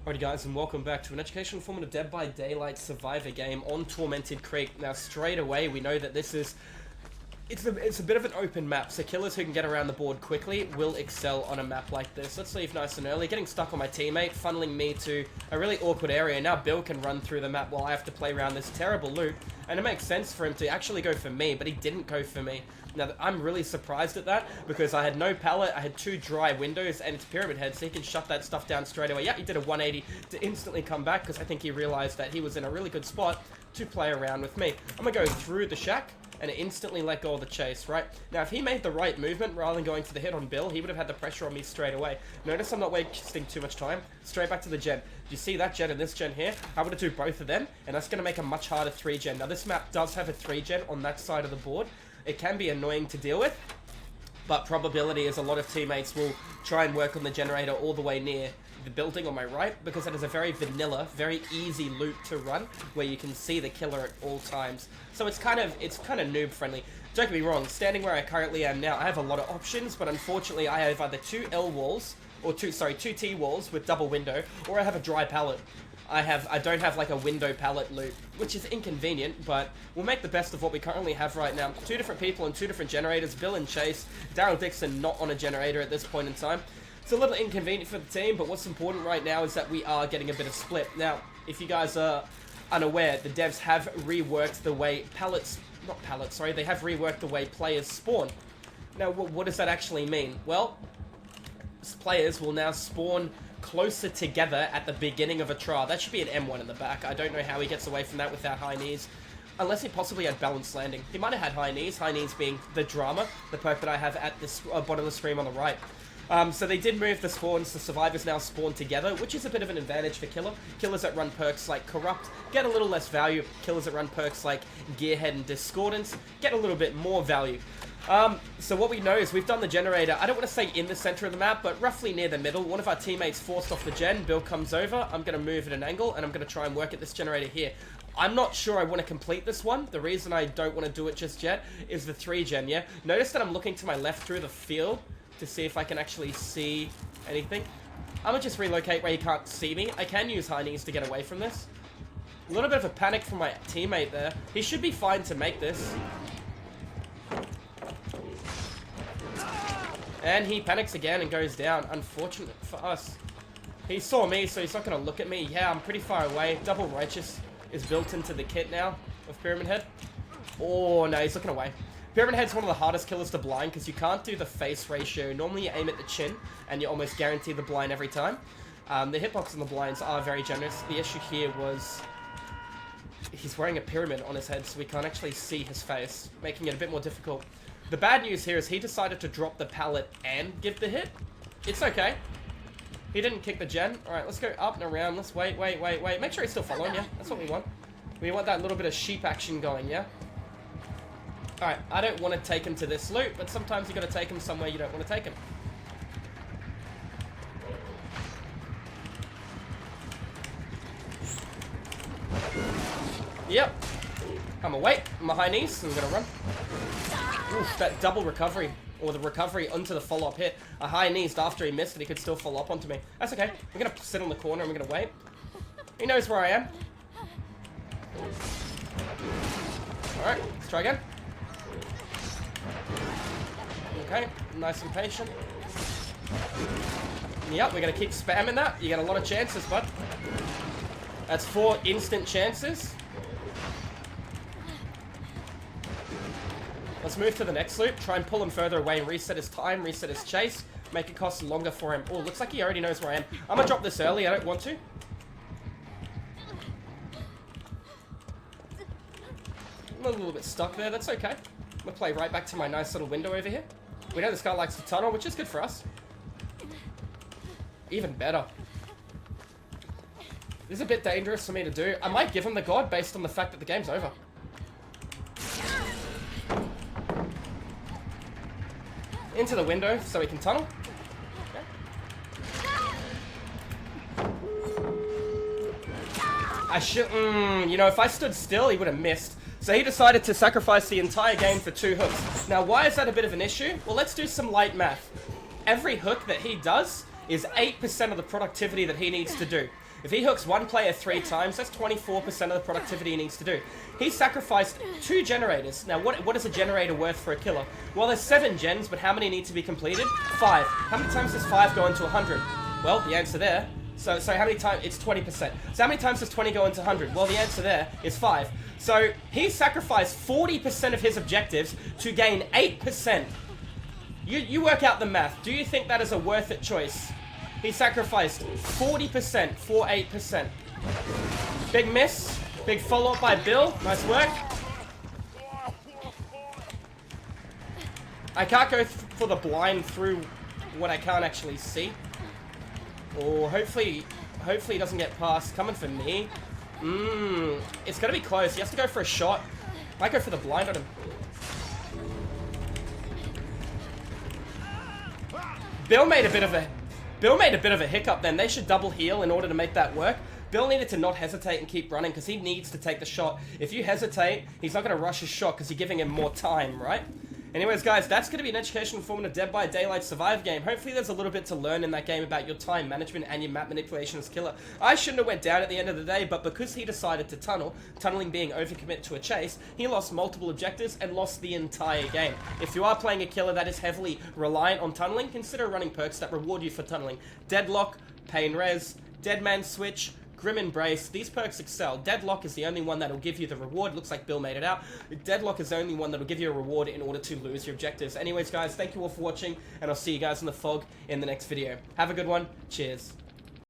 Alrighty guys, and welcome back to an educational informative Dead by Daylight survivor game on Tormented Creek. Now straight away we know that this is it's a bit of an open map, so killers who can get around the board quickly will excel on a map like this. Let's leave nice and early, getting stuck on my teammate, funneling me to a really awkward area. Now Bill can run through the map while I have to play around this terrible loop, and it makes sense for him to actually go for me, but he didn't go for me. Now I'm really surprised at that, because I had no pallet, I had 2 dry windows, and it's Pyramid Head, so he can shut that stuff down straight away. Yeah, he did a 180 to instantly come back, because I think he realized that he was in a really good spot to play around with me. I'm gonna go through the shack, and instantly let go of the chase, right? Now, if he made the right movement rather than going for the hit on Bill, he would have had the pressure on me straight away. Notice I'm not wasting too much time. Straight back to the gen. Do you see that gen and this gen here? I'm going to do both of them, and that's going to make a much harder 3-gen. Now, this map does have a 3-gen on that side of the board. It can be annoying to deal with, but probability is a lot of teammates will try and work on the generator all the way near the building on my right, because that is a very vanilla, very easy loop to run, where you can see the killer at all times. So it's kind of noob friendly. Don't get me wrong, standing where I currently am now, I have a lot of options, but unfortunately I have either 2 L walls, or 2 T walls with double window, or I have a dry pallet. I don't have like a window pallet loop, which is inconvenient, but we'll make the best of what we currently have right now. 2 different people and 2 different generators, Bill and Chase. Daryl Dixon not on a generator at this point in time. It's a little inconvenient for the team, but what's important right now is that we are getting a bit of split. Now, if you guys are unaware, the devs have reworked the way they have reworked the way players spawn. Now, what does that actually mean? Well, players will now spawn closer together at the beginning of a trial. That should be an M1 in the back. I don't know how he gets away from that without high knees. Unless he possibly had balanced landing. He might have had high knees being the drama, the perk that I have at the bottom of the screen on the right. So they did move the spawns, the survivors now spawn together, which is a bit of an advantage for killer. Killers that run perks like Corrupt get a little less value. Killers that run perks like Gearhead and Discordance get a little bit more value. So what we know is we've done the generator, I don't want to say in the center of the map, but roughly near the middle. One of our teammates forced off the gen, Bill comes over, I'm going to move at an angle, and I'm going to try and work at this generator here. I'm not sure I want to complete this one. The reason I don't want to do it just yet is the 3-gen, yeah? Notice that I'm looking to my left through the field to see if I can actually see anything. I'm gonna just relocate where he can't see me. I can use high knees to get away from this. A little bit of a panic from my teammate there. He should be fine to make this. And he panics again and goes down. Unfortunate for us. He saw me, so he's not gonna look at me. Yeah, I'm pretty far away. Double Righteous is built into the kit now of Pyramid Head. Oh, no, he's looking away. Pyramid Head's one of the hardest killers to blind because you can't do the face ratio. Normally you aim at the chin and you almost guarantee the blind every time. The hitbox on the blinds are very generous. The issue here was he's wearing a pyramid on his head, so we can't actually see his face, making it a bit more difficult. The bad news here is he decided to drop the pallet and give the hit. It's okay. He didn't kick the gen. Alright, let's go up and around. Let's wait. Make sure he's still following, yeah? That's what we want. We want that little bit of sheep action going, yeah? Alright, I don't want to take him to this loop, but sometimes you got to take him somewhere you don't want to take him. Yep. I'm awake. I'm on my high knees. I'm going to run. Oof, that double recovery. Or the recovery onto the follow-up hit. A high knees after he missed and he could still follow up onto me. That's okay. We're going to sit on the corner and we're going to wait. He knows where I am. Alright, let's try again. Okay, nice and patient. Yep, we're going to keep spamming that. You get a lot of chances, bud. That's 4 instant chances. Let's move to the next loop. Try and pull him further away and reset his time, reset his chase. Make it cost longer for him. Oh, looks like he already knows where I am. I'm going to drop this early. I don't want to. I'm a little bit stuck there. That's okay. I'm going to play right back to my nice little window over here. We know this guy likes to tunnel, which is good for us. Even better. This is a bit dangerous for me to do. I might give him the god based on the fact that the game's over. Into the window so he can tunnel. Okay. I should... you know, if I stood still, he would have missed. So he decided to sacrifice the entire game for 2 hooks. Now, why is that a bit of an issue? Well, let's do some light math. Every hook that he does is 8% of the productivity that he needs to do. If he hooks one player 3 times, that's 24% of the productivity he needs to do. He sacrificed 2 generators. Now, what is a generator worth for a killer? Well, there's 7 gens, but how many need to be completed? 5. How many times does 5 go into 100? Well, the answer there. So how many times? It's 20%. So how many times does 20 go into 100? Well, the answer there is 5. So he sacrificed 40% of his objectives to gain 8%. You work out the math. Do you think that is a worth it choice? He sacrificed 40% for 8%. Big miss. Big follow-up by Bill. Nice work. I can't go for the blind through what I can't actually see. Or hopefully he doesn't get past. Coming for me. It's going to be close. He has to go for a shot. Might go for the blind on him. Bill made a bit of a hiccup then. They should double heal in order to make that work. Bill needed to not hesitate and keep running because he needs to take the shot. If you hesitate, he's not going to rush his shot because you're giving him more time, right? Anyways, guys, that's going to be an educational form in a Dead by Daylight Survive game. Hopefully there's a little bit to learn in that game about your time management and your map manipulation as killer. I shouldn't have went down at the end of the day, but because he decided to tunnel, tunneling being overcommit to a chase, he lost multiple objectives and lost the entire game. If you are playing a killer that is heavily reliant on tunneling, consider running perks that reward you for tunneling. Deadlock, Pain Res, Dead Man Switch, Grim Embrace, these perks excel. Deadlock is the only one that'll give you the reward. Looks like Bill made it out. Deadlock is the only one that'll give you a reward in order to lose your objectives. Anyways, guys, thank you all for watching, and I'll see you guys in the fog in the next video. Have a good one. Cheers.